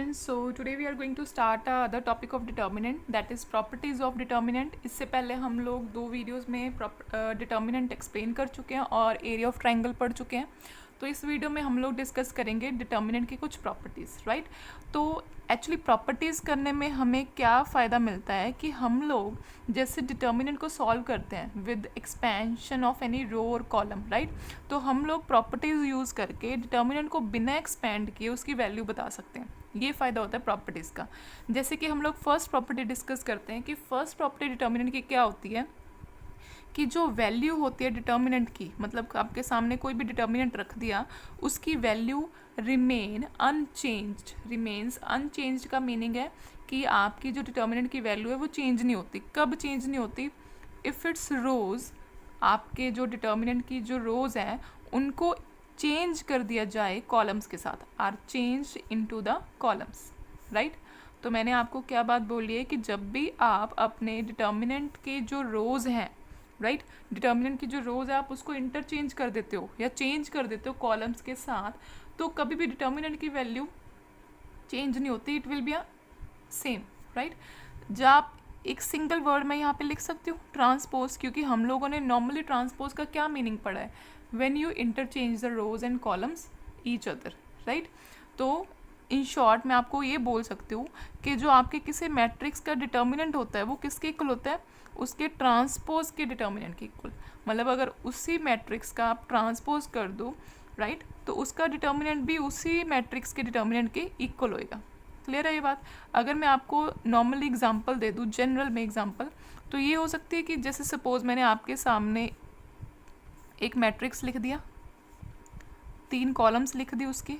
students, so today we are going to start the topic of determinant, that is properties of determinant. इससे पहले हम लोग दो videos में determinant एक्सप्लेन कर चुके हैं और एरिया ऑफ ट्रायंगल पढ़ चुके हैं. तो इस वीडियो में हम लोग डिस्कस करेंगे डिटर्मिनेंट की कुछ प्रॉपर्टीज़, राइट. तो एक्चुअली प्रॉपर्टीज़ करने में हमें क्या फ़ायदा मिलता है कि हम लोग जैसे डिटर्मिनेंट को सॉल्व करते हैं with expansion of any row और कॉलम, राइट. तो हम लोग प्रॉपर्टीज़ यूज़ करके डिटर्मिनेंट को बिना एक्सपेंड किए उसकी वैल्यू बता सकते हैं. ये फ़ायदा होता है प्रॉपर्टीज़ का. जैसे कि हम लोग फर्स्ट प्रॉपर्टी डिस्कस करते हैं कि फर्स्ट प्रॉपर्टी डिटर्मिनेंट की क्या होती है कि जो वैल्यू होती है डिटर्मिनेंट की, मतलब आपके सामने कोई भी डिटर्मिनेंट रख दिया, उसकी वैल्यू रिमेन्स अनचेंज्ड का मीनिंग है कि आपकी जो डिटर्मिनेंट की वैल्यू है वो चेंज नहीं होती. कब चेंज नहीं होती? इफ़ इट्स रोज, आपके जो डिटर्मिनेंट की जो रोज हैं उनको चेंज कर दिया जाए कॉलम्स के साथ, are change into the columns, right. तो मैंने आपको क्या बात बोली है कि जब भी आप अपने डिटर्मिनेंट के जो रोज हैं, राइट, डिटर्मिनेंट की जो रोज है आप उसको इंटरचेंज कर देते हो या चेंज कर देते हो कॉलम्स के साथ, तो कभी भी डिटर्मिनेंट की वैल्यू चेंज नहीं होती, it will be a same, right. जब आप एक सिंगल वर्ड में यहाँ पे लिख सकते हो ट्रांसपोज, क्योंकि हम लोगों ने नॉर्मली ट्रांसपोज का क्या मीनिंग पढ़ा है, when you interchange the rows and columns each other, right. तो इन शॉर्ट मैं आपको ये बोल सकती हूँ कि जो आपके किसी मैट्रिक्स का डिटर्मिनेंट होता है वो किसके इक्वल होता है, उसके ट्रांसपोज के डिटर्मिनेंट के इक्वल. मतलब अगर उसी मैट्रिक्स का आप ट्रांसपोज कर दो, राइट, तो उसका डिटर्मिनेंट भी उसी मैट्रिक्स के डिटर्मिनेंट के इक्वल होएगा. क्लियर है ये बात. अगर मैं आपको नॉर्मली एग्जांपल दे दूँ, जनरल में एग्जांपल, तो ये हो सकती है कि जैसे सपोज मैंने आपके सामने एक मैट्रिक्स लिख दिया, 3 कॉलम्स लिख दी उसकी,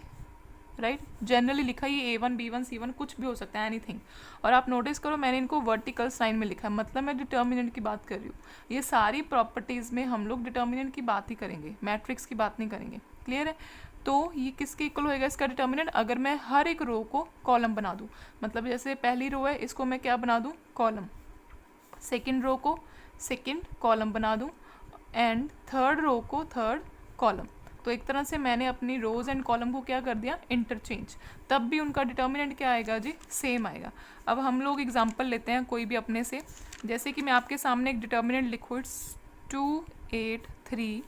राइट. जनरली लिखा ये A1 B1 C1 कुछ भी हो सकता है, एनीथिंग. और आप नोटिस करो मैंने इनको वर्टिकल साइन में लिखा है, मतलब मैं डिटर्मिनेंट की बात कर रही हूँ. ये सारी प्रॉपर्टीज़ में हम लोग डिटर्मिनेंट की बात ही करेंगे, मैट्रिक्स की बात नहीं करेंगे. क्लियर है. तो ये किसके इक्वल होएगा इसका डिटर्मिनेंट, अगर मैं हर एक रो को कॉलम बना दूँ, मतलब जैसे पहली रो है इसको मैं क्या बना दूँ, कॉलम. सेकेंड रो को सेकेंड कॉलम बना दूँ एंड थर्ड रो को थर्ड कॉलम. तो एक तरह से मैंने अपनी रोज एंड कॉलम को क्या कर दिया, इंटरचेंज. तब भी उनका डिटर्मिनेंट क्या आएगा जी, सेम आएगा. अब हम लोग एग्जांपल लेते हैं कोई भी अपने से. जैसे कि मैं आपके सामने एक डिटर्मिनेंट लिखूँ, इट्स 2 8 3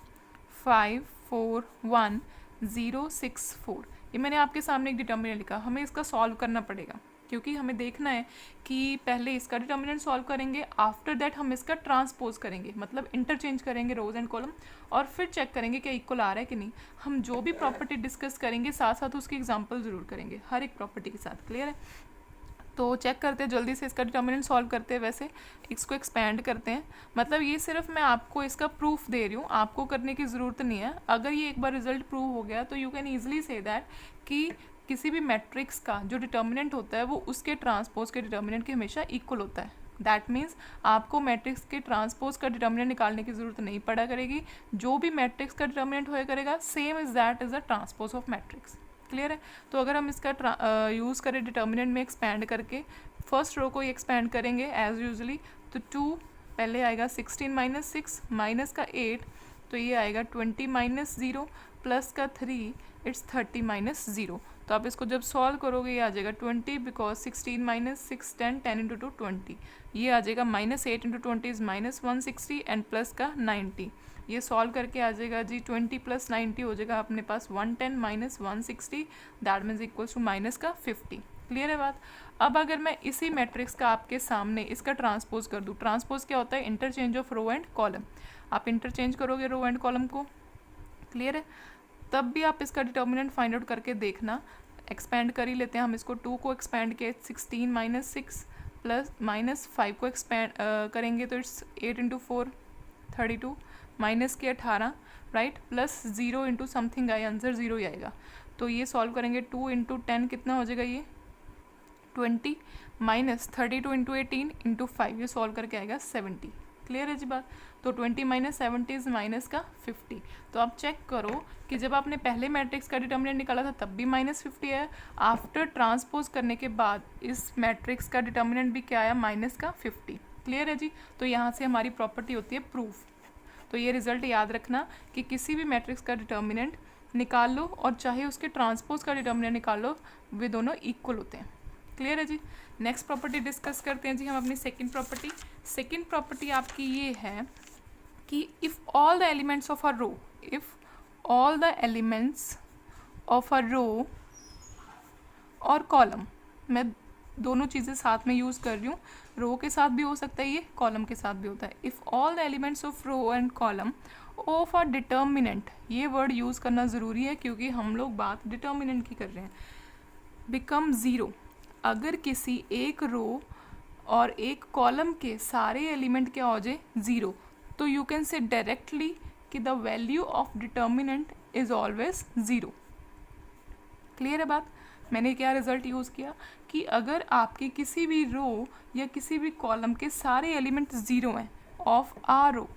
5 4 1 0 6 4. ये मैंने आपके सामने एक डिटर्मिनेंट लिखा. हमें इसका सॉल्व करना पड़ेगा क्योंकि हमें देखना है कि पहले इसका डिटर्मिनेंट सॉल्व करेंगे, आफ्टर दैट हम इसका ट्रांसपोज करेंगे, मतलब इंटरचेंज करेंगे रोज एंड कॉलम, और फिर चेक करेंगे कि इक्वल आ रहा है कि नहीं. हम जो भी प्रॉपर्टी डिस्कस करेंगे साथ साथ उसकी एग्जांपल ज़रूर करेंगे हर एक प्रॉपर्टी के साथ. क्लियर है. तो चेक करते हैं जल्दी से, इसका डिटर्मिनेंट सॉल्व करते हैं. वैसे इसको एक्सपेंड करते हैं, मतलब ये सिर्फ मैं आपको इसका प्रूफ दे रही हूँ, आपको करने की ज़रूरत नहीं है. अगर ये एक बार रिजल्ट प्रूव हो गया तो you can easily say that कि किसी भी मैट्रिक्स का जो डिटर्मिनेंट होता है वो उसके ट्रांसपोज के डिटर्मिनेंट के हमेशा इक्वल होता है. दैट मीन्स आपको मैट्रिक्स के ट्रांसपोज का डिटर्मिनेंट निकालने की ज़रूरत नहीं पड़ा करेगी. जो भी मैट्रिक्स का डिटर्मिनेंट होया करेगा same is that is the transpose of matrix. Clear है. तो अगर हम इसका यूज़ करें डिटर्मिनेंट में एक्सपेंड करके, फर्स्ट रो को ही एक्सपेंड करेंगे एज यूजली, तो 2 पहले आएगा 16 माइनस 6 माइनस का 8, तो ये आएगा 20 माइनस 0 प्लस का 3, इट्स 30 माइनस 0. तो आप इसको जब सॉल्व करोगे ये आ जाएगा 20, बिकॉज 16 माइनस 6 10 10 इंटू 2 20. ये आ जाएगा minus 8 into 20 is minus 160 and plus का 90. ये सॉल्व करके आ जाएगा जी 20 प्लस 90 हो जाएगा अपने पास 110 minus 160, that means equals to minus का 50. क्लियर है बात. अब अगर मैं इसी मैट्रिक्स का आपके सामने इसका ट्रांसपोज कर दूँ, ट्रांसपोज क्या होता है, interchange of row and column. आप इंटरचेंज करोगे रो एंड कॉलम को. क्लियर है. तब भी आप इसका डिटर्मिनेंट फाइंड आउट करके देखना. एक्सपेंड कर ही लेते हैं हम इसको. 2 को एक्सपेंड किया 16 माइनस 6 प्लस माइनस 5 को एक्सपेंड करेंगे तो इट्स 8 इंटू 4 32 माइनस के 18, राइट, प्लस 0 इंटू समथिंग आया, आंसर 0 ही आएगा. तो ये सॉल्व करेंगे 2 इंटू 10 कितना हो जाएगा, ये 20 माइनस 32 इंटू 18 इंटू 5, ये सॉल्व करके आएगा 70. क्लियर है जी बात. तो 20 माइनस 70 इज माइनस का 50. तो आप चेक करो कि जब आपने पहले मैट्रिक्स का डिटर्मिनेंट निकाला था तब भी माइनस 50 है, आफ्टर ट्रांसपोज करने के बाद इस मैट्रिक्स का डिटर्मिनेंट भी क्या आया, माइनस का 50. क्लियर है जी. तो यहाँ से हमारी प्रॉपर्टी होती है प्रूफ. तो ये रिजल्ट याद रखना कि किसी भी मैट्रिक्स का डिटर्मिनेंट निकाल लो और चाहे उसके ट्रांसपोज का डिटर्मिनेंट निकाल लो, वे दोनों इक्वल होते हैं। क्लियर है जी। नेक्स्ट प्रॉपर्टी डिस्कस करते हैं जी हम अपनी सेकंड प्रॉपर्टी। सेकंड प्रॉपर्टी आपकी ये है कि if all the elements of a row, if all the elements of a row और कॉलम, मैं दोनों चीज़ें साथ में यूज़ कर रही हूँ, रो के साथ भी हो सकता है ये, कॉलम के साथ भी होता है। If all the elements of row and column of a determinant, ये वर्ड यूज़ करना ज़रूरी है क्योंकि हम लोग बात डिटर्मिनेंट की कर रहे हैं, बिकम ज़ीरो, अगर किसी एक रो और एक कॉलम के सारे एलिमेंट क्या हो जाए ज़ीरो, तो यू कैन से डायरेक्टली कि the value of determinant is always zero. Clear है बात। मैंने क्या रिजल्ट यूज़ किया कि अगर आपके किसी भी रो या किसी भी कॉलम के सारे एलिमेंट ज़ीरो हैं ऑफ आ रो,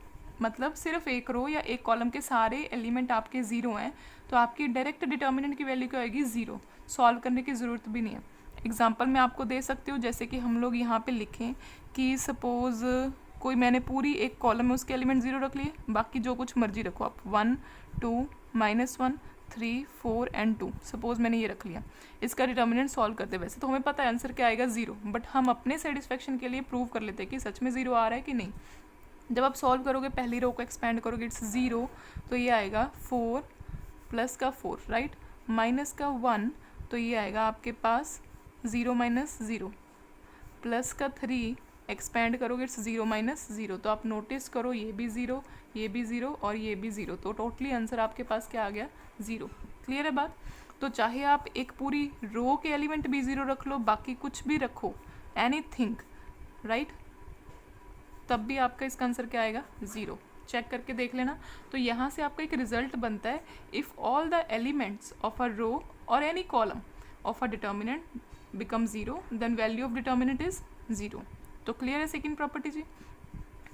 मतलब सिर्फ एक रो या एक कॉलम के सारे एलिमेंट आपके ज़ीरो हैं, तो आपकी डायरेक्ट डिटर्मिनेंट की वैल्यू क्या आएगी ज़ीरो। सॉल्व करने की ज़रूरत भी नहीं है। एग्जांपल मैं आपको दे सकती हूँ, जैसे कि हम लोग यहाँ पे लिखें कि सपोज़ कोई मैंने पूरी एक कॉलम में उसके एलिमेंट ज़ीरो रख लिए, बाकी जो कुछ मर्जी रखो आप, 1 2 -1 3 4 एंड 2, सपोज़ मैंने ये रख लिया। इसका डिटर्मिनेंट सॉल्व करते, वैसे तो हमें पता है आंसर क्या आएगा ज़ीरो, बट हम अपने सेटिस्फेक्शन के लिए प्रूव कर लेते हैं कि सच में ज़ीरो आ रहा है कि नहीं। जब आप सॉल्व करोगे, पहली रो को एक्सपेंड करोगे, इट्स ज़ीरो, तो ये आएगा 4 प्लस का 4, राइट, माइनस का 1, तो ये आएगा आपके पास 0 - 0, प्लस का 3 एक्सपेंड करोगे, इट्स 0 - 0, तो आप नोटिस करो ये भी ज़ीरो, ये भी ज़ीरो और ये भी ज़ीरो, तो टोटली आंसर आपके पास क्या आ गया ज़ीरो। क्लियर है बात। तो चाहे आप एक पूरी रो के एलिमेंट भी ज़ीरो रख लो, बाकी कुछ भी रखो, एनीथिंग, राइट, तब भी आपका इसका आंसर क्या आएगा ज़ीरो। चेक करके देख लेना। तो यहाँ से आपका एक रिजल्ट बनता है, if all the elements of a row और any column of a determinant become zero, then value of determinant is zero. तो क्लियर है सेकंड प्रॉपर्टी जी।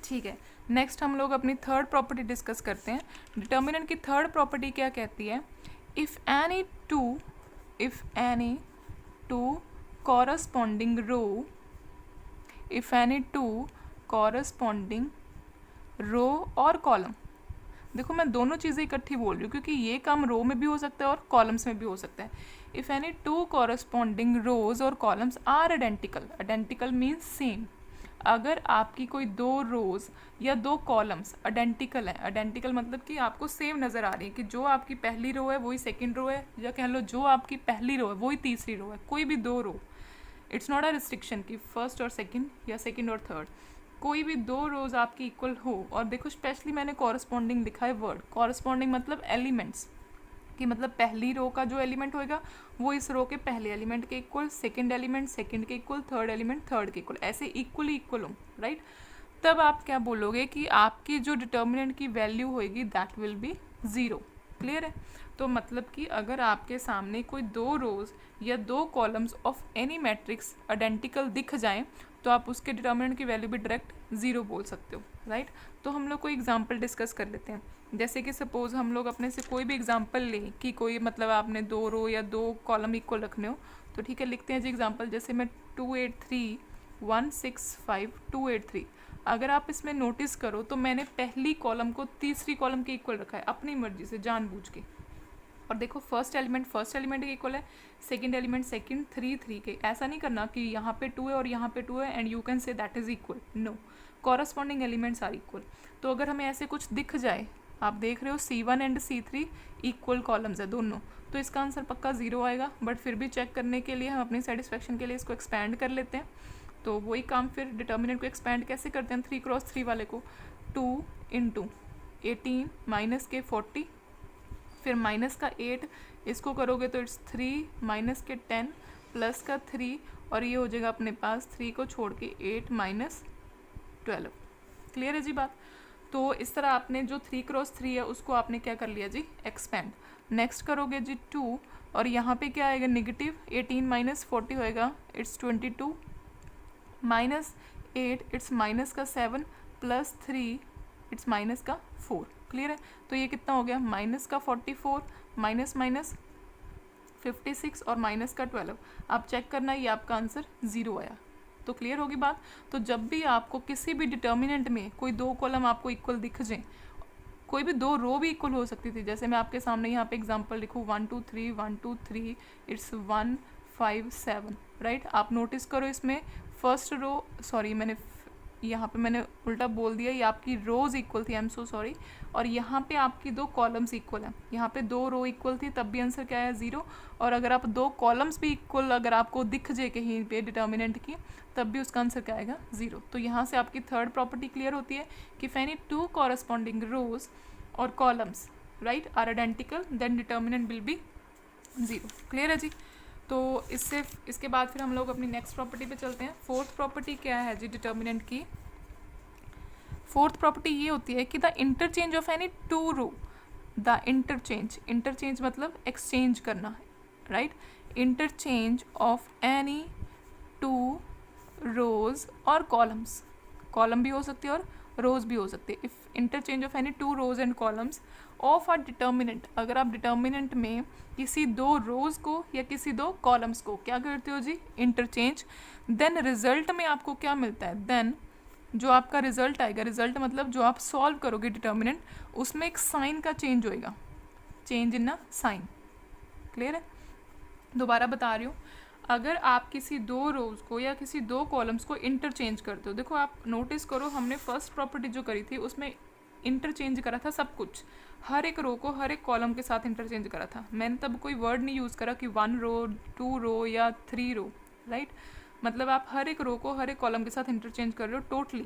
ठीक है, नेक्स्ट हम लोग अपनी थर्ड प्रॉपर्टी डिस्कस करते हैं। डिटर्मिनेंट की थर्ड प्रॉपर्टी क्या कहती है, if any two corresponding row, if any two corresponding row और कॉलम, देखो मैं दोनों चीज़ें इकट्ठी बोल रही हूँ क्योंकि ये काम रो में भी हो सकता है और कॉलम्स में भी हो सकता है। If any two corresponding rows और columns are identical, identical means same, अगर आपकी कोई दो रोज या दो कॉलम्स आइडेंटिकल है, आइडेंटिकल मतलब कि आपको सेम नज़र आ रही है कि जो आपकी पहली रो है वही सेकंड रो है, या कह लो जो आपकी पहली रो है वही तीसरी रो है, कोई भी दो रो, इट्स नॉट अ रिस्ट्रिक्शन कि फर्स्ट और सेकंड या सेकंड और थर्ड, कोई भी दो रोज आपकी इक्वल हो। और देखो स्पेशली मैंने कॉरस्पॉन्डिंग लिखा है वर्ड, कॉरस्पॉन्डिंग मतलब एलिमेंट्स, कि मतलब पहली रो का जो एलिमेंट होएगा वो इस रो के पहले एलिमेंट के इक्वल, सेकंड एलिमेंट सेकंड के इक्वल, थर्ड एलिमेंट थर्ड के इक्वल, ऐसे इक्वली इक्वल हो, राइट, तब आप क्या बोलोगे कि आपकी जो डिटर्मिनेंट की वैल्यू होएगी that will be zero. Clear है। तो मतलब कि अगर आपके सामने कोई दो रोज या दो columns of any matrix identical दिख जाएं तो आप उसके डिटर्मिनेंट की वैल्यू भी डायरेक्ट ज़ीरो बोल सकते हो, राइट। तो हम लोग कोई एग्जांपल डिस्कस कर लेते हैं। जैसे कि सपोज़ हम लोग अपने से कोई भी एग्जांपल लें कि कोई मतलब आपने दो रो या दो कॉलम इक्वल रखने हो, तो ठीक है लिखते हैं जी एग्जांपल। जैसे मैं 283 165 283, अगर आप इसमें नोटिस करो तो मैंने पहली कॉलम को तीसरी कॉलम के इक्वल रखा है अपनी मर्जी से जानबूझ के, और देखो फर्स्ट एलिमेंट के इक्वल है, सेकंड एलिमेंट सेकंड, 3 3 के। ऐसा नहीं करना कि यहाँ पे 2 है और यहाँ पे 2 है and you can say that is equal, no, corresponding elements are equal. तो अगर हमें ऐसे कुछ दिख जाए, आप देख रहे हो C1 and C3 equal columns है दोनों, तो इसका आंसर पक्का ज़ीरो आएगा। बट फिर भी चेक करने के लिए हम अपनी सेटिस्फेक्शन के लिए इसको एक्सपैंड कर लेते हैं। तो वही काम फिर डिटर्मिनेंट को एक्सपैंड कैसे करते हैं, 3 क्रॉस 3 वाले को, 2 × 18 माइनस के 40, फिर माइनस का 8, इसको करोगे तो इट्स 3 माइनस के 10 प्लस का 3, और ये हो जाएगा अपने पास 3 को छोड़ के 8 माइनस 12। क्लियर है जी बात। तो इस तरह आपने जो 3 क्रॉस 3 है उसको आपने क्या कर लिया जी एक्सपेंड। नेक्स्ट करोगे जी 2, और यहाँ पे क्या आएगा नेगेटिव 18 माइनस 40 होएगा, इट्स 22 माइनस 8, इट्स माइनस का 7 प्लस 3, इट्स माइनस का 4। क्लियर है। तो ये कितना हो गया, माइनस का 44 माइनस माइनस 56 और माइनस का 12। आप चेक करना ये आपका आंसर ज़ीरो आया। तो क्लियर होगी बात। तो जब भी आपको किसी भी डिटर्मिनेंट में कोई दो कॉलम आपको इक्वल दिख जाए कोई भी दो रो भी इक्वल हो सकती थी, जैसे मैं आपके सामने यहाँ पे एग्जांपल लिखूँ 1 2 3 1 2 3 इट्स 1 5 7 राइट। आप नोटिस करो इसमें फर्स्ट रो, सॉरी यहाँ पे मैंने उल्टा बोल दिया, ये आपकी रोज इक्वल थी, आई एम सो सॉरी, और यहाँ पे आपकी दो कॉलम्स इक्वल हैं। यहाँ पे दो रो इक्वल थी तब भी आंसर क्या है 0, और अगर आप दो कॉलम्स भी इक्वल अगर आपको दिख जाए कहीं पे डिटर्मिनेंट की तब भी उसका आंसर क्या आएगा 0। तो यहाँ से आपकी थर्ड प्रॉपर्टी क्लियर होती है कि if any two corresponding rows और columns right are identical then determinant will be 0। Clear है जी। तो इसके बाद फिर हम लोग अपनी नेक्स्ट प्रॉपर्टी पे चलते हैं। फोर्थ प्रॉपर्टी क्या है जी डिटर्मिनेंट की? फोर्थ प्रॉपर्टी ये होती है कि the interchange of any two row, the interchange मतलब एक्सचेंज करना right, interchange of any two rows और कॉलम्स, कॉलम भी हो सकती है और रोज भी हो सकती है। If interchange of any two rows and columns of a determinant, अगर आप डिटर्मिनेंट में किसी दो रोज को या किसी दो कॉलम्स को क्या करते हो जी इंटरचेंज, देन रिजल्ट में आपको क्या मिलता है, देन जो आपका रिजल्ट आएगा, रिजल्ट मतलब जो आप सॉल्व करोगे डिटर्मिनेंट, उसमें एक साइन का चेंज होएगा, change in a sign. Clear है? दोबारा बता रही हूँ, अगर आप किसी दो रोज को या किसी दो कॉलम्स को इंटरचेंज करते हो, देखो आप नोटिस करो हमने फर्स्ट प्रॉपर्टी जो करी थी उसमें इंटरचेंज करा था सब कुछ, हर एक रो को हर एक कॉलम के साथ इंटरचेंज करा था। मैंने तब कोई वर्ड नहीं यूज़ करा कि 1 रो 2 रो या 3 रो राइट, मतलब आप हर एक रो को हर एक कॉलम के साथ इंटरचेंज कर रहे हो टोटली,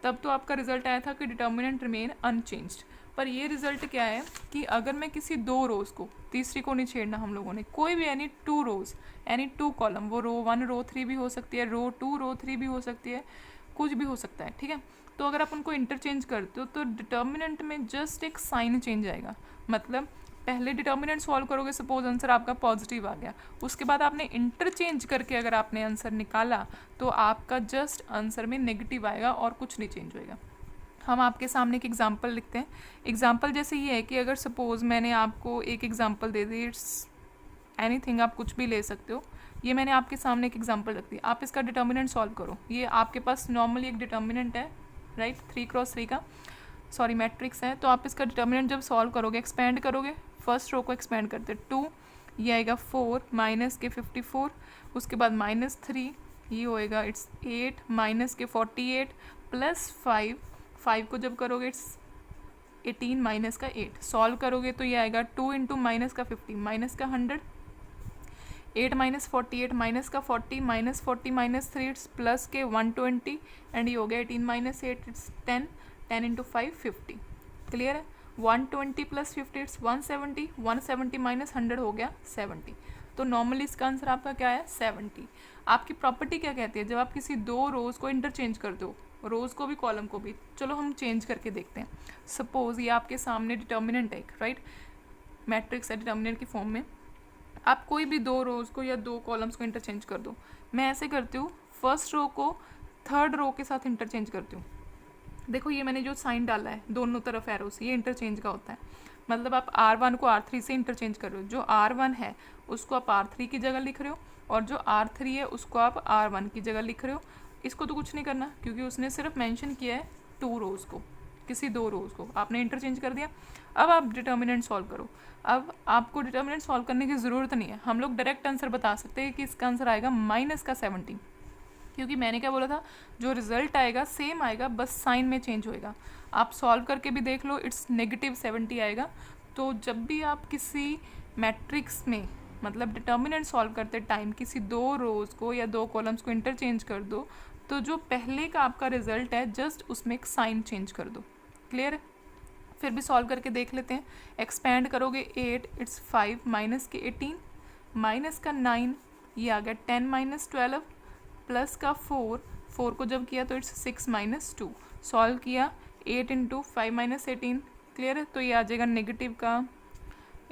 तब तो आपका रिजल्ट आया था कि डिटर्मिनेंट रिमेन अनचेंज्ड। पर ये रिजल्ट क्या है कि अगर मैं किसी दो रोज़ को, तीसरी को नहीं छेड़ना हम लोगों ने, कोई भी एनी टू रोज़ एनी टू कॉलम, वो रो 1 रो 3 भी हो सकती है, रो 2 रो 3 भी हो सकती है, कुछ भी हो सकता है, ठीक है। तो अगर आप उनको इंटरचेंज करते हो तो डिटर्मिनेंट में जस्ट एक साइन चेंज आएगा, मतलब पहले डिटर्मिनेंट सॉल्व करोगे, सपोज आंसर आपका पॉजिटिव आ गया, उसके बाद आपने इंटरचेंज करके अगर आपने आंसर निकाला तो आपका जस्ट आंसर में नेगेटिव आएगा और कुछ नहीं चेंज होएगा। हम आपके सामने एक एग्जांपल लिखते हैं। एग्जांपल जैसे ये है कि अगर सपोज मैंने आपको एक example they the, it's anything, आप कुछ भी ले सकते हो, ये मैंने आपके सामने एक एग्जांपल रख दी, आप इसका डिटर्मिनेंट सॉल्व करो। ये आपके पास नॉर्मली एक डिटर्मिनेंट है राइट, 3x3 का सॉरी मैट्रिक्स है, तो आप इसका डिटर्मिनेंट जब सॉल्व करोगे, एक्सपेंड करोगे, फर्स्ट रो को एक्सपेंड करते 2, ये आएगा 4 माइनस के 54, उसके बाद -3, ये होएगा इट्स 8 माइनस के 48 प्लस 5 को जब करोगे इट्स 18 माइनस का 8, सॉल्व करोगे तो ये आएगा 2 इंटू माइनस का 50 माइनस का 100, 8 माइनस 48 माइनस का 40 माइनस 40 माइनस 3 इट्स प्लस के 120 एंड ये हो गया 18 माइनस 8 इट्स 10, 10 इंटू 5 50। क्लियर है? 120 प्लस 50 इट्स 170, 170 माइनस 100 हो गया 70। तो नॉर्मली इसका आंसर आपका क्या है 70। आपकी प्रॉपर्टी क्या कहती है, जब आप किसी दो रोज़ को इंटरचेंज कर दो, रोज़ को भी कॉलम को भी, चलो हम चेंज करके देखते हैं। सपोज ये आपके सामने डिटर्मिनेंट है एक राइट, मैट्रिक्स है डिटर्मिनेंट की फॉर्म में, आप कोई भी दो रोज़ को या दो कॉलम्स को इंटरचेंज कर दो। मैं ऐसे करती हूँ, फर्स्ट रो को थर्ड रो के साथ इंटरचेंज करती हूँ। देखो ये मैंने जो साइन डाला है दोनों तरफ एरोस, ये इंटरचेंज का होता है, मतलब आप R1 को R3 से इंटरचेंज कर रहे हो, जो R1 है उसको आप R3 की जगह लिख रहे हो और जो R3 है उसको आप R1 की जगह लिख रहे हो। इसको तो कुछ नहीं करना क्योंकि उसने सिर्फ मेंशन किया है टू रोज़ को, किसी दो रोज़ को आपने इंटरचेंज कर दिया। अब आप डिटर्मिनेंट सॉल्व करो। अब आपको डिटर्मिनेंट सॉल्व करने की ज़रूरत नहीं है, हम लोग डायरेक्ट आंसर बता सकते हैं कि इसका आंसर आएगा माइनस का 70, क्योंकि मैंने क्या बोला था, जो रिजल्ट आएगा सेम आएगा, बस साइन में चेंज होएगा। आप सॉल्व करके भी देख लो, इट्स -70 आएगा। तो जब भी आप किसी मैट्रिक्स में मतलब डिटर्मिनेंट सॉल्व करते टाइम किसी दो रोज़ को या दो कॉलम्स को इंटरचेंज कर दो, तो जो पहले का आपका रिजल्ट है जस्ट उसमें एक साइन चेंज कर दो। क्लियर है? फिर भी सॉल्व करके देख लेते हैं। एक्सपेंड करोगे 8 इट्स 5 माइनस के 18 माइनस का 9, ये आ गया 10 माइनस 12 प्लस का 4 को जब किया तो इट्स 6 माइनस 2, सॉल्व किया 8 इंटू 5 माइनस 18। क्लियर है? तो ये आ जाएगा नेगेटिव का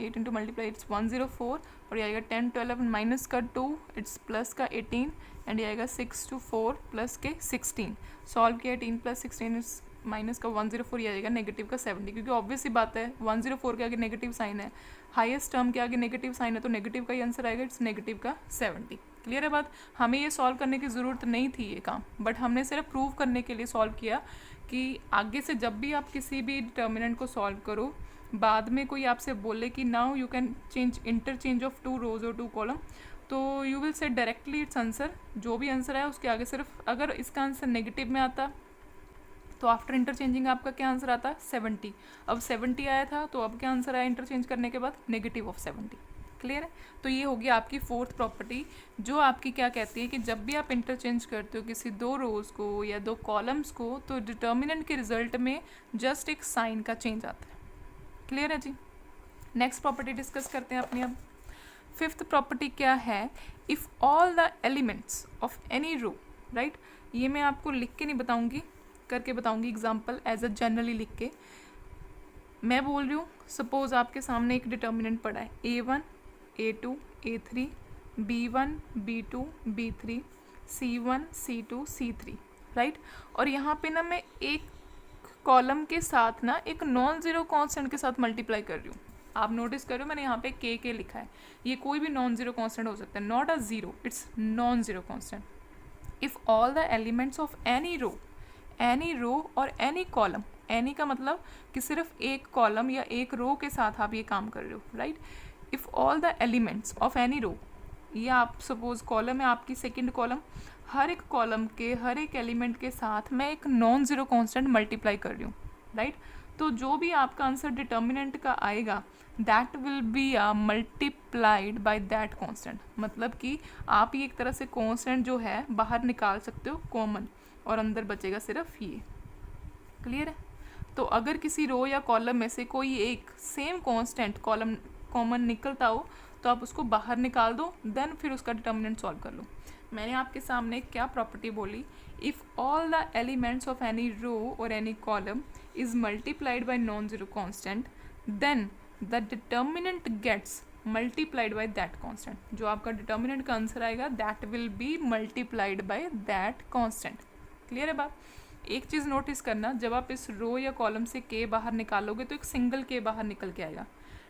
8 इंटू मल्टीप्लाई इट्स 104 और ये आएगा 10 12 माइनस का 2 इट्स प्लस का 18 एंड ये आएगा 6 to 4 प्लस के 16, सॉल्व किया 18 प्लस 16 इट्स माइनस का 104, ये आएगा नेगेटिव का 70, क्योंकि ऑब्वियस सी बात है 104 के आगे नेगेटिव साइन है, हाईएस्ट टर्म के आगे नेगेटिव साइन है, तो नेगेटिव का ही आंसर आएगा, इट्स नेगेटिव का 70। क्लियर है बात? हमें ये सॉल्व करने की ज़रूरत नहीं थी ये काम, बट हमने सिर्फ प्रूव करने के लिए सॉल्व किया कि आगे से जब भी आप किसी भी डिटर्मिनेंट को सॉल्व करो, बाद में कोई आपसे बोले कि now you can change interchange of 2 रोज और 2 कॉलम, तो you will set directly it's answer. जो भी आंसर है उसके आगे सिर्फ, अगर इसका आंसर नेगेटिव में आता तो आफ्टर इंटरचेंजिंग आपका क्या आंसर आता, 70। अब 70 आया था तो अब क्या आंसर आया इंटरचेंज करने के बाद, नेगेटिव ऑफ 70। क्लियर है? तो ये होगी आपकी फोर्थ प्रॉपर्टी, जो आपकी क्या कहती है कि जब भी आप इंटरचेंज करते हो किसी 2 रोज को या 2 कॉलम्स को, तो डिटर्मिनेंट के रिजल्ट में जस्ट एक साइन का चेंज आता है। क्लियर है जी? नेक्स्ट प्रॉपर्टी डिस्कस करते हैं अपनी। अब फिफ्थ प्रॉपर्टी क्या है, if all the elements of any row, right, ये मैं आपको लिख के नहीं बताऊंगी, करके बताऊंगी एग्जाम्पल एज अ जनरली लिख के। मैं बोल रही हूँ, सपोज आपके सामने एक डिटर्मिनेंट पड़ा है A1 A2 A3 B1 B2 B3 C1 C2 C3, right. और यहाँ पे ना मैं एक कॉलम के साथ ना एक नॉन ज़ीरो कांस्टेंट के साथ मल्टीप्लाई कर रही हूँ। आप नोटिस करो मैंने यहाँ पे के लिखा है, ये कोई भी नॉन ज़ीरो कांस्टेंट हो सकता है, not a zero, it's non zero constant. If all the elements of any row और एनी कॉलम, एनी का मतलब कि सिर्फ एक कॉलम या एक रो के साथ आप ये काम कर रहे हो, right. If all the elements of any row, या आप सपोज कॉलम है आपकी सेकंड कॉलम, हर एक कॉलम के हर एक एलिमेंट के साथ मैं एक नॉन ज़ीरो कांस्टेंट मल्टीप्लाई कर रही हूँ, राइट। तो जो भी आपका आंसर डिटर्मिनेंट का आएगा that will be multiplied by that constant. मतलब कि आप ये एक तरह से कांस्टेंट जो है बाहर निकाल सकते हो कॉमन, और अंदर बचेगा सिर्फ ये। क्लियर है? तो अगर किसी रो या कॉलम में से कोई एक सेम कांस्टेंट कॉलम कॉमन निकलता हो तो आप उसको बाहर निकाल दो, देन फिर उसका डिटर्मिनेंट सॉल्व कर लो। मैंने आपके सामने क्या प्रॉपर्टी बोली, if all the elements of any row और any column is multiplied by non zero constant, then the determinant gets multiplied by that constant. जो आपका डिटर्मिनेंट का आंसर आएगा that will be multiplied by that constant. Clear है बात? एक चीज़ notice करना, जब आप इस रो या कॉलम से के बाहर निकालोगे तो एक सिंगल के बाहर निकल के आएगा।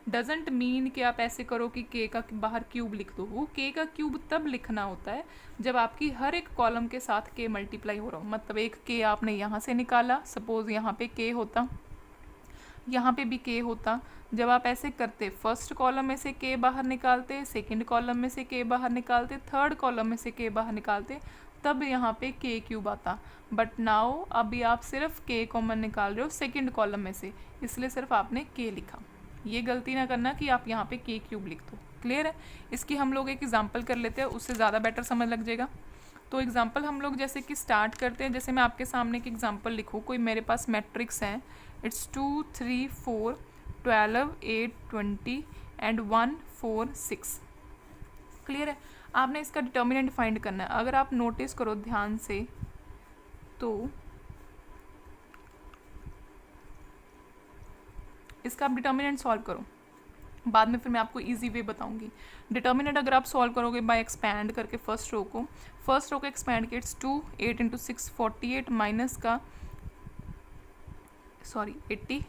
डजेंट मीन कि आप ऐसे करो कि के का बाहर क्यूब लिख दो। वो के का क्यूब तब लिखना होता है जब आपकी हर एक कॉलम के साथ के मल्टीप्लाई हो रहा हो। मतलब एक के आपने यहाँ से निकाला, सपोज यहाँ पे के होता, यहाँ पे भी के होता। जब आप ऐसे करते, फर्स्ट कॉलम में से के बाहर निकालते, सेकंड कॉलम में से के बाहर निकालते, थर्ड कॉलम में से के बाहर निकालते, तब यहाँ पे के क्यूब आता। बट नाउ अभी आप सिर्फ के कॉमन निकाल रहे हो सेकंड कॉलम में से, इसलिए सिर्फ आपने के लिखा। ये गलती ना करना कि आप यहाँ पे के क्यूब लिख दो। क्लियर है? इसकी हम लोग एक एग्जांपल कर लेते हैं, उससे ज़्यादा बेटर समझ लग जाएगा। तो एग्जांपल हम लोग जैसे कि स्टार्ट करते हैं, जैसे मैं आपके सामने एक एग्जांपल लिखूँ, कोई मेरे पास मैट्रिक्स है, इट्स 2 3 4 12 8 20 एंड 1 4 6। क्लियर है? आपने इसका डिटर्मिनेंट फाइंड करना है। अगर आप नोटिस करो ध्यान से तो इसका आप डिटर्मिनेंट सॉल्व करो, बाद में फिर मैं आपको इजी वे बताऊंगी। डिटर्मिनेंट अगर आप सॉल्व करोगे बाय एक्सपैंड करके फर्स्ट रो को एक्सपैंड किया, इट्स 2 8 इंटू 6 48 माइनस का 80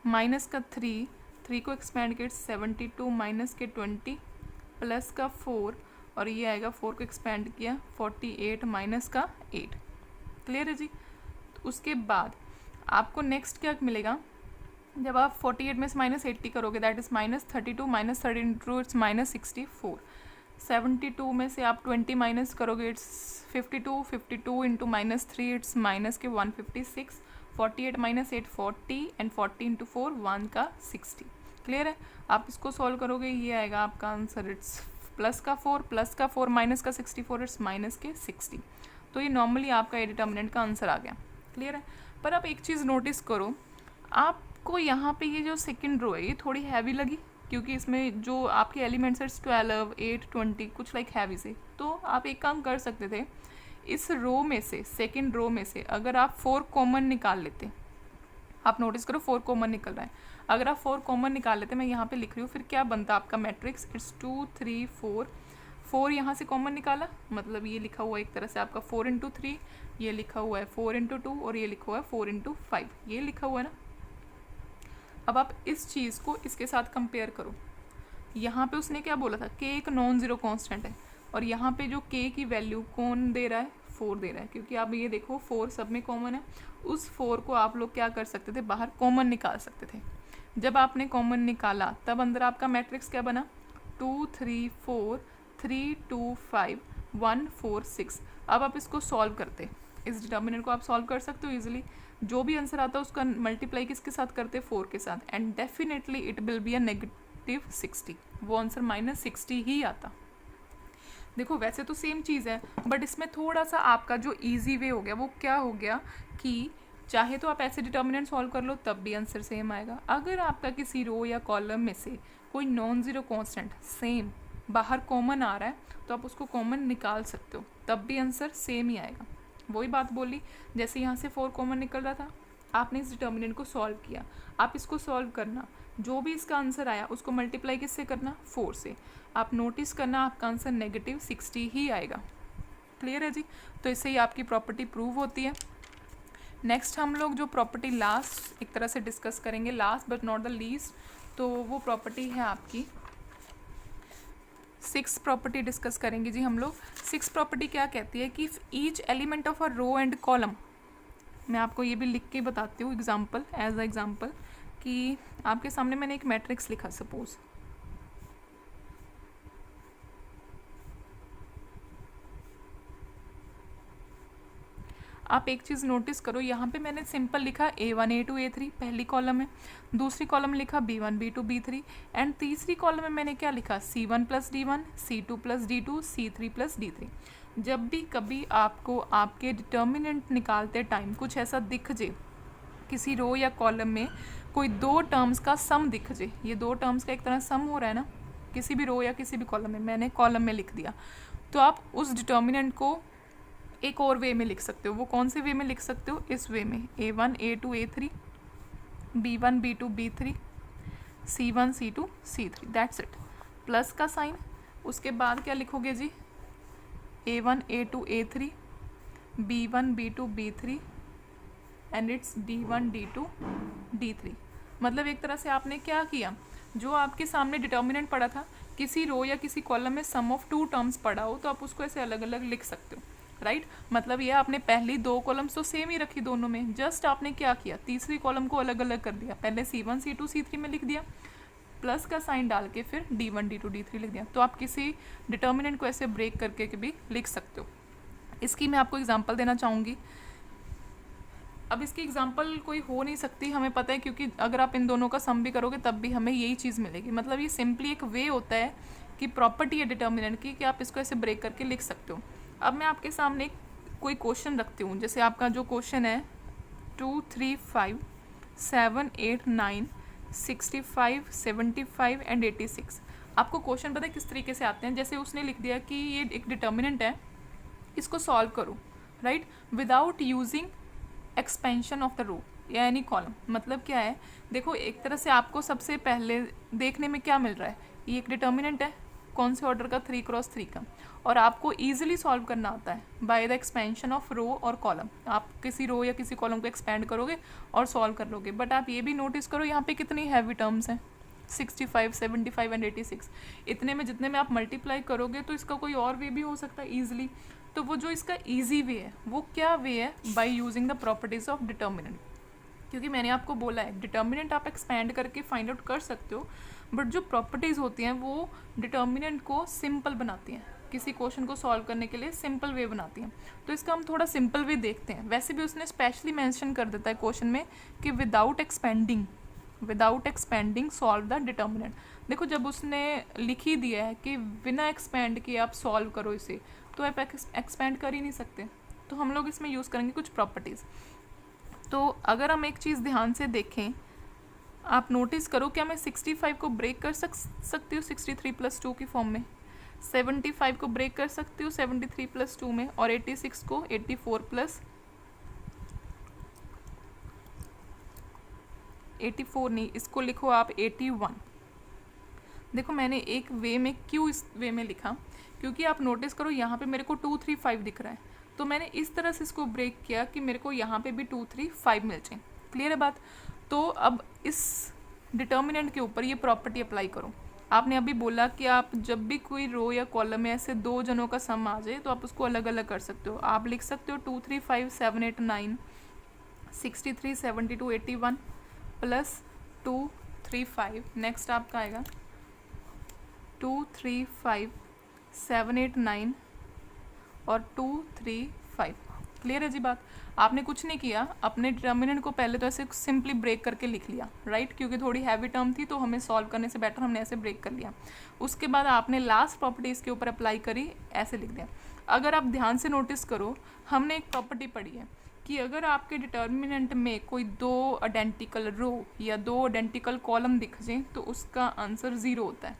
माइनस का 3 को एक्सपैंड किया 72 माइनस के 20 प्लस का 4 और ये आएगा 4 को एक्सपैंड किया 48 माइनस का 8। क्लियर है जी? तो उसके बाद आपको नेक्स्ट क्या मिलेगा, जब आप 48 में से माइनस 80 करोगे that is minus 32 minus 32 it's minus 64। 72 में से आप 20 माइनस करोगे it's 52 into minus 3 it's minus के 156। 48 माइनस 8 40 एंड 40 इंटू 4 1 का 60। क्लियर है? आप इसको सॉल्व करोगे, ये आएगा आपका आंसर, इट्स प्लस का 4 माइनस का 64 इट्स माइनस के 60। तो ये नॉर्मली आपका ये डिटर्मिनेंट का आंसर आ गया। क्लियर है? पर आप एक चीज़ नोटिस करो, आपको यहाँ पे ये जो सेकंड रो है ये थोड़ी हैवी लगी, क्योंकि इसमें जो आपके एलिमेंट्स है 12 8 20 कुछ लाइक हैवी से। तो आप एक काम कर सकते थे, इस रो में से सेकंड रो में से अगर आप 4 कॉमन निकाल लेते, आप नोटिस करो 4 कॉमन निकल रहा है, अगर आप 4 कॉमन निकाल लेते, मैं यहाँ पे लिख रही हूँ, फिर क्या बनता आपका मैट्रिक्स, इट्स 2 3 4 यहाँ से कॉमन निकाला, मतलब ये लिखा हुआ है एक तरह से आपका 4 इंटू 3, ये लिखा हुआ है 4 इंटू 2 और ये लिखा हुआ है 4 इंटू 5, ये लिखा हुआ है ना। अब आप इस चीज़ को इसके साथ कंपेयर करो। यहाँ पे उसने क्या बोला था, के एक नॉन ज़ीरो कांस्टेंट है, और यहाँ पे जो के की वैल्यू कौन दे रहा है, 4 दे रहा है, क्योंकि आप ये देखो 4 सब में कॉमन है। उस 4 को आप लोग क्या कर सकते थे, बाहर कॉमन निकाल सकते थे। जब आपने कॉमन निकाला तब अंदर आपका मैट्रिक्स क्या बना, 2 3 4 3 2 5 1 4 6। अब आप इसको सॉल्व करते, इस डिटर्मिनेंट को आप सॉल्व कर सकते हो इजीली। जो भी आंसर आता है उसका मल्टीप्लाई किसके साथ करते, 4 के साथ, and definitely it will be a -60। वो आंसर -60 ही आता। देखो वैसे तो सेम चीज़ है, बट इसमें थोड़ा सा आपका जो इजी वे हो गया वो क्या हो गया कि चाहे तो आप ऐसे डिटर्मिनेंट सॉल्व कर लो तब भी आंसर सेम आएगा। अगर आपका किसी रो या कॉलम में से कोई नॉन ज़ीरो कॉन्स्टेंट सेम बाहर कॉमन आ रहा है तो आप उसको कॉमन निकाल सकते हो, तब भी आंसर सेम ही आएगा। वही बात बोली, जैसे यहाँ से 4 कॉमन निकल रहा था, आपने इस डिटर्मिनेंट को सॉल्व किया, आप इसको सॉल्व करना, जो भी इसका आंसर आया उसको मल्टीप्लाई किससे करना, 4 से। आप नोटिस करना आपका आंसर -60 ही आएगा। क्लियर है जी। तो इससे ही आपकी प्रॉपर्टी प्रूव होती है। नेक्स्ट हम लोग जो प्रॉपर्टी लास्ट एक तरह से डिस्कस करेंगे, last but not the least, तो वो प्रॉपर्टी है आपकी 6 प्रॉपर्टी डिस्कस करेंगे जी हम लोग। 6 प्रॉपर्टी क्या कहती है कि each element of a row and column, मैं आपको ये भी लिख के बताती हूँ एग्जाम्पल, एज अ एग्जाम्पल, कि आपके सामने मैंने एक मैट्रिक्स लिखा सपोज, आप एक चीज़ नोटिस करो, यहाँ पे मैंने सिंपल लिखा A1 A2 A3 पहली कॉलम है, दूसरी कॉलम लिखा B1 B2 B3, एंड तीसरी कॉलम में मैंने क्या लिखा, C1 + D1 C2 + D2 C3 + D3। जब भी कभी आपको आपके डिटर्मिनेंट निकालते टाइम कुछ ऐसा दिख जाए, किसी रो या कॉलम में कोई 2 टर्म्स का सम दिख जाए, ये 2 टर्म्स का एक तरह सम हो रहा है ना किसी भी रो या किसी भी कॉलम में, मैंने कॉलम में लिख दिया, तो आप उस डिटर्मिनेंट को एक और वे में लिख सकते हो। वो कौन से वे में लिख सकते हो, इस वे में, A1 A2 A3 B1 B2 B3 C1 C2 C3, that's it. Plus का साइन, उसके बाद क्या लिखोगे जी, A1 A2 A3 B1 B2 B3 and it's D1 D2 D3। मतलब एक तरह से आपने क्या किया, जो आपके सामने डिटर्मिनेंट पड़ा था, किसी रो या किसी कॉलम में सम ऑफ 2 टर्म्स पड़ा हो तो आप उसको ऐसे अलग अलग लिख सकते हो, राइट। मतलब ये आपने पहली 2 कॉलम्स तो सेम ही रखी दोनों में, जस्ट आपने क्या किया, तीसरी कॉलम को अलग अलग कर दिया, पहले C1 C2 C3 में लिख दिया, प्लस का साइन डाल के फिर D1 D2 D3 लिख दिया। तो आप किसी डिटर्मिनेंट को ऐसे ब्रेक करके भी लिख सकते हो। इसकी मैं आपको एग्जांपल देना चाहूँगी। अब इसकी एग्जांपल कोई हो नहीं सकती, हमें पता है, क्योंकि अगर आप इन दोनों का सम भी करोगे तब भी हमें यही चीज़ मिलेगी। मतलब ये सिंपली एक वे होता है कि प्रॉपर्टी है डिटर्मिनेंट की, कि आप इसको ऐसे ब्रेक करके लिख सकते हो। अब मैं आपके सामने कोई क्वेश्चन रखती हूँ, जैसे आपका जो क्वेश्चन है 2 3 5 7 8 9 65 75 एंड 86। आपको क्वेश्चन पता है किस तरीके से आते हैं, जैसे उसने लिख दिया कि ये एक डिटर्मिनेंट है, इसको सॉल्व करो, right, without using expansion of the row या एनी कॉलम। मतलब क्या है, देखो एक तरह से आपको सबसे पहले देखने में क्या मिल रहा है, ये एक डिटर्मिनेंट है, कौन से ऑर्डर का, 3x3 का, और आपको ईजिली सॉल्व करना आता है बाय द एक्सपेंशन ऑफ रो और कॉलम। आप किसी रो या किसी कॉलम को एक्सपेंड करोगे और सॉल्व कर लोगे। बट आप ये भी नोटिस करो यहाँ पे कितनी हैवी टर्म्स हैं, 65 75 एंड 86। इतने में जितने में आप मल्टीप्लाई करोगे तो इसका कोई और वे भी हो सकता है ईजिली। तो वो जो इसका ईजी वे है वो क्या वे है, by using the properties of determinant. क्योंकि मैंने आपको बोला है डिटर्मिनेंट आप एक्सपेंड करके फाइंड आउट कर सकते हो, बट जो प्रॉपर्टीज़ होती हैं वो डिटर्मिनेंट को सिंपल बनाती हैं, किसी क्वेश्चन को सॉल्व करने के लिए सिंपल वे बनाती हैं। तो इसका हम थोड़ा सिंपल वे देखते हैं। वैसे भी उसने स्पेशली मेंशन कर देता है क्वेश्चन में कि without expanding solve the determinant. देखो जब उसने लिख ही दिया है कि बिना एक्सपेंड किए आप सॉल्व करो इसे, तो आप एक्सपेंड कर ही नहीं सकते। तो हम लोग इसमें यूज़ करेंगे कुछ प्रॉपर्टीज़। तो अगर हम एक चीज़ ध्यान से देखें, आप नोटिस करो, क्या मैं 65 को ब्रेक कर सकती हूँ 63 + 2 की फॉर्म में, 75 को ब्रेक कर सकती हूँ 73 + 2 में, और 86 को 84 + 84 नहीं, इसको लिखो आप 81। देखो मैंने एक वे में क्यों इस वे में लिखा, क्योंकि आप नोटिस करो यहाँ पे मेरे को 2 3 5 दिख रहा है, तो मैंने इस तरह से इसको ब्रेक किया कि मेरे को यहाँ पे भी 2 3 5 मिल जाए। क्लियर है बात। तो अब इस डिटर्मिनेंट के ऊपर ये प्रॉपर्टी अप्लाई करो, आपने अभी बोला कि आप जब भी कोई रो या कॉलम में ऐसे दो जनों का सम आ जाए तो आप उसको अलग अलग कर सकते हो। आप लिख सकते हो 2 3 5 7 8 9 63 72 81 प्लस 2 3 5, नेक्स्ट आपका आएगा 2 3 5 7 8 9 और 2 3 5। क्लियर है जी बात? आपने कुछ नहीं किया, अपने डिटर्मिनेंट को पहले तो ऐसे सिंपली ब्रेक करके लिख लिया, राइट, क्योंकि थोड़ी हैवी टर्म थी तो हमें सॉल्व करने से बेटर हमने ऐसे ब्रेक कर लिया। उसके बाद आपने लास्ट प्रॉपर्टी इसके ऊपर अप्लाई करी, ऐसे लिख दिया। अगर आप ध्यान से नोटिस करो, हमने एक प्रॉपर्टी पढ़ी है कि अगर आपके डिटर्मिनेंट में कोई दो आइडेंटिकल रो या दो आइडेंटिकल कॉलम दिख जाए तो उसका आंसर 0 होता है।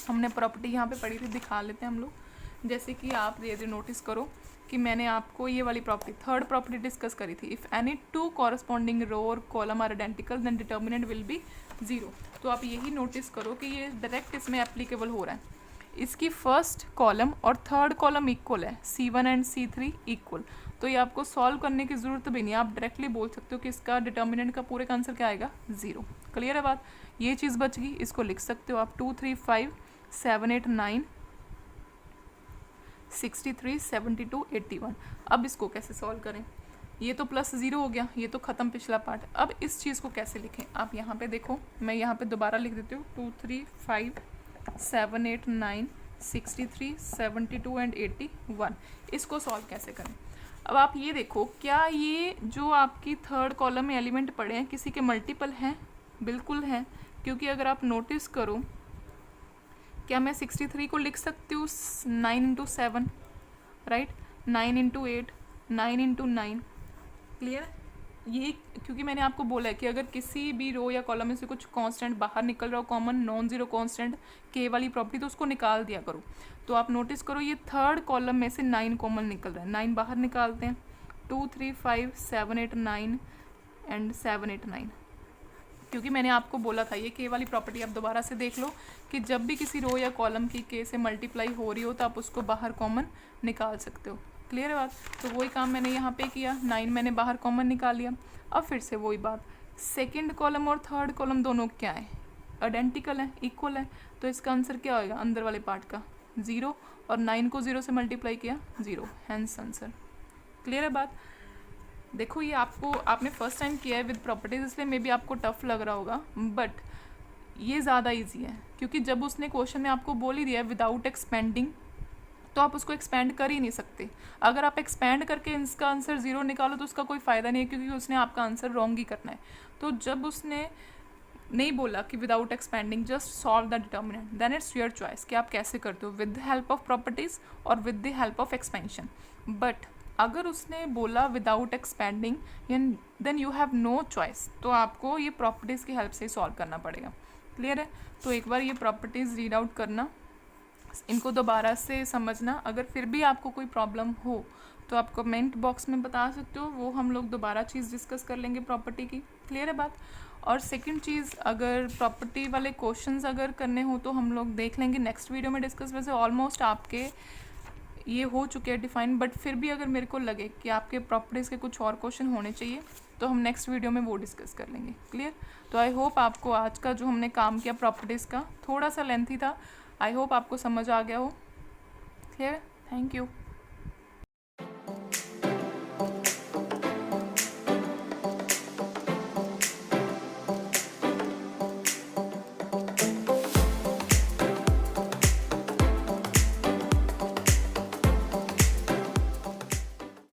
हमने प्रॉपर्टी यहाँ पे पढ़ी थी, दिखा लेते हैं हम लोग। जैसे कि आप ये नोटिस करो कि मैंने आपको ये वाली प्रॉपर्टी, थर्ड प्रॉपर्टी डिस्कस करी थी। If any two corresponding row और column are identical then determinant will be 0। तो आप यही नोटिस करो कि ये डायरेक्ट इसमें एप्लीकेबल हो रहा है। इसकी फर्स्ट कॉलम और थर्ड कॉलम इक्वल है, C1 एंड C3 इक्वल। तो ये आपको सॉल्व करने की ज़रूरत भी नहीं है, आप डायरेक्टली बोल सकते हो कि इसका डिटर्मिनेंट का पूरे का आंसर क्या आएगा, 0। क्लियर है बात? ये चीज़ बच गई, इसको लिख सकते हो आप 2 3 5 7 8 9 63 72 81। अब इसको कैसे सॉल्व करें? ये तो प्लस 0 हो गया, ये तो ख़त्म पिछला पार्ट। अब इस चीज़ को कैसे लिखें? आप यहाँ पे देखो, मैं यहाँ पे दोबारा लिख देती हूँ 2 3 5 7 8 9 63 72 एंड 81। इसको सॉल्व कैसे करें? अब आप ये देखो, क्या ये जो आपकी थर्ड कॉलम में एलिमेंट पड़े हैं किसी के मल्टीपल हैं? बिल्कुल हैं, क्योंकि अगर आप नोटिस करो, क्या मैं 63 को लिख सकती हूँ 9 into 7, right, 9 into 8, 9 into 9। Clear? ये क्योंकि मैंने आपको बोला है कि अगर किसी भी रो या कॉलम में से कुछ कांस्टेंट बाहर निकल रहा हो, कॉमन नॉन जीरो कांस्टेंट के वाली प्रॉपर्टी, तो उसको निकाल दिया करो। तो आप नोटिस करो, ये थर्ड कॉलम में से 9 कॉमन निकल रहा है, 9 बाहर निकालते हैं। 2 3 5 7 8 9 एंड 7 8 9। क्योंकि मैंने आपको बोला था ये के वाली प्रॉपर्टी आप दोबारा से देख लो कि जब भी किसी रो या कॉलम की के से मल्टीप्लाई हो रही हो तो आप उसको बाहर कॉमन निकाल सकते हो। क्लियर है बात? तो वही काम मैंने यहाँ पे किया, 9 मैंने बाहर कॉमन निकाल लिया। अब फिर से वही बात, सेकंड कॉलम और थर्ड कॉलम दोनों क्या है, आइडेंटिकल है, इक्वल है, तो इसका आंसर क्या होएगा अंदर वाले पार्ट का 0, और 9 को 0 से मल्टीप्लाई किया 0, हैंस आंसर। क्लियर है बात? देखो ये आपने फर्स्ट टाइम किया है विद प्रॉपर्टीज, इसलिए मे बी आपको टफ लग रहा होगा, बट ये ज़्यादा इजी है, क्योंकि जब उसने क्वेश्चन में आपको बोल ही दिया है विदाउट एक्सपेंडिंग, तो आप उसको एक्सपेंड कर ही नहीं सकते। अगर आप एक्सपेंड करके इसका आंसर 0 निकालो तो उसका कोई फ़ायदा नहीं है, क्योंकि उसने आपका आंसर रॉन्ग ही करना है। तो जब उसने नहीं बोला कि without expanding just solve the determinant, then it's your choice कि आप कैसे करते हो, with the help of properties और with the help of expansion. But अगर उसने बोला without expanding, then you have no choice, तो आपको ये प्रॉपर्टीज़ की हेल्प से ही सॉल्व करना पड़ेगा। क्लियर है? तो एक बार ये प्रॉपर्टीज़ रीड आउट करना, इनको दोबारा से समझना। अगर फिर भी आपको कोई प्रॉब्लम हो तो आप कमेंट बॉक्स में बता सकते हो, वो हम लोग दोबारा चीज़ डिस्कस कर लेंगे प्रॉपर्टी की। क्लियर है बात? और सेकंड चीज़, अगर प्रॉपर्टी वाले क्वेश्चंस अगर करने हो तो हम लोग देख लेंगे नेक्स्ट वीडियो में डिस्कस। वैसे ऑलमोस्ट आपके ये हो चुके हैं डिफाइन, बट फिर भी अगर मेरे को लगे कि आपके प्रॉपर्टीज़ के कुछ और क्वेश्चन होने चाहिए तो हम नेक्स्ट वीडियो में वो डिस्कस कर लेंगे। क्लियर? तो आई होप आपको आज का जो हमने काम किया प्रॉपर्टीज़ का, थोड़ा सा लेंथी था, आई होप आपको समझ आ गया हो। क्लियर? Thank you.